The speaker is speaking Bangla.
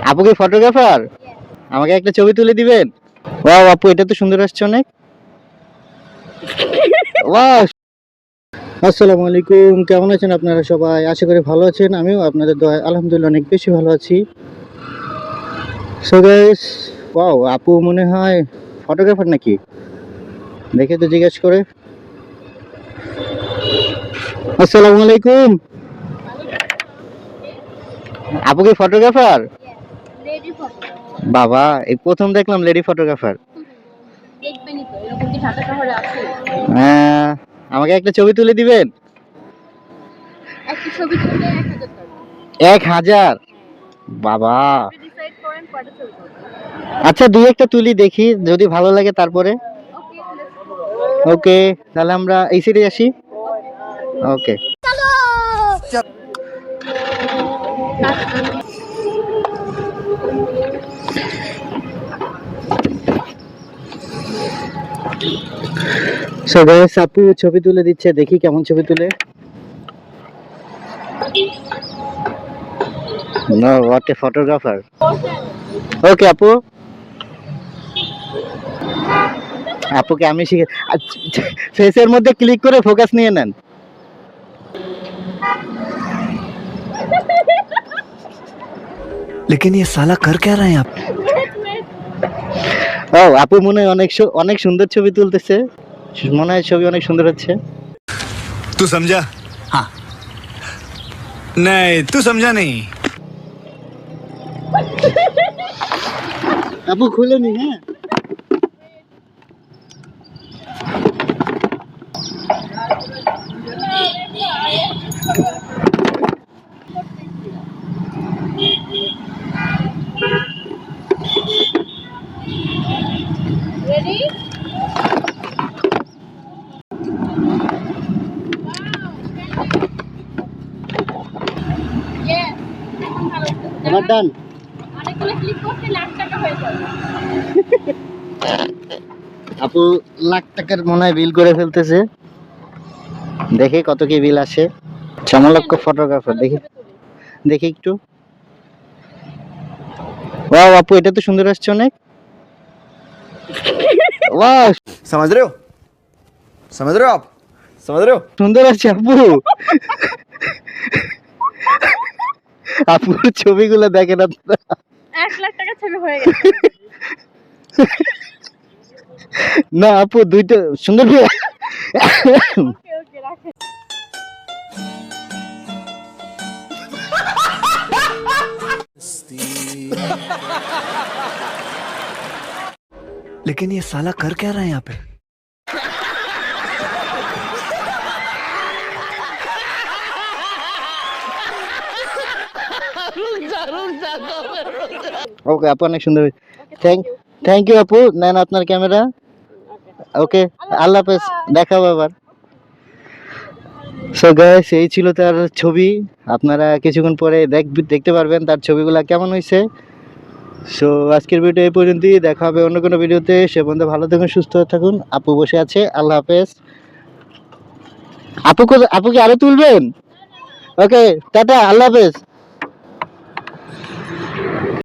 আপু কি ফটোগ্রাফার? আমাকে একটা ছবি তুলে দিবেন? ওয়াও আপু, এটা তো সুন্দর আসছে অনেক। ওয়াও। আসসালামু আলাইকুম, কেমন আছেন আপনারা সবাই? আশা করি ভালো আছেন। আমিও আপনাদের দয়ায় আলহামদুলিল্লাহ অনেক বেশি ভালো আছি। সো গাইস, ওয়াও আপু মনে হয় ফটোগ্রাফার নাকি, দেখে তো জিজ্ঞেস করে। আসসালামু আলাইকুম, আপু কি ফটোগ্রাফার? Lady photographer. বাবা, এই প্রথম দেখলাম লেডি ফটোগ্রাফার। দেখবেনই তো, এরকম কি ঢাকা শহরে আছে? আমাকে একটা ছবি তুলে দিবেন? একটা ছবি তুলতে 1000 টাকা। 1000? বাবা। আপনি ডিসাইড করেন কয়টা ছবি তুলবেন। আচ্ছা, দুই একটা তুলি দেখি, যদি ভালো লাগে তারপরে। ওকে, লেটস গো। ওকে, তাহলে আমরা এই সাইডে আসি। ওকে। সো গাইস, আপু ছবি তুলে দিচ্ছে, দেখি কেমন ছবি তুলে। No, what a photographer. Okay আপু, আপুকে আমি শিখে। ফেসের মধ্যে ক্লিক করে ফোকাস নিয়ে নেন। लेकिन ये साला कर क्या रहे हैं आप? ও আপু মনে হয় অনেক সুন্দর ছবি তুলতেছে, মনে হয় ছবি অনেক সুন্দর হচ্ছে। तू समझा? हाँ। नहीं, तू समझा नहीं। আপু খুলে নি। হ্যাঁ, রেডি? ইয়েস, এখন ভালো লাগছে। এবার ডান। অনেকগুলো ক্লিক করতে লাখ টাকা হয়ে যাবে। আপু লাখ টাকার মনে হয় বিল করে ফেলতেছে, দেখি কত কি বিল আসে। চমলক্ষ ফটোগ্রাফার, দেখি দেখি একটু। ওয়াও আপু, এটা তো সুন্দর আসছে অনেক। ওয়াও, समझ रहे हो? समझ रहे हो आप? समझ रहे हो? সুন্দর আসছে আপু। আপুর ছবিগুলো দেখেন আপনারা। 1 লাখ টাকা ছবি হয়ে গেছে। না আপু, দুইটা সুন্দর। ওকে ওকে, রাখেন। लेकिन ये साला कर क्या रहे हैं यहाँ पे? ওকে আপু, অনেক সুন্দর। থ্যাংক ইউ আপু, নেন আপনার ক্যামেরা। ওকে, আল্লাহ হাফেজ, দেখা হবে আবার। সো গাইস, এই ছিল তার ছবি। আপনারা কিছুক্ষণ পরে দেখতে পারবেন তার ছবিগুলো কেমন হয়েছে। সো আজকের ভিডিও এই পর্যন্তই, দেখা হবে অন্য কোনো ভিডিওতে। সে পর্যন্ত ভালো থাকুন, সুস্থ থাকুন। আপু বসে আছে, আল্লাহ হাফেজ। আপু কি আরো তুলবেন? ওকে, টাটা, আল্লাহ হাফেজ।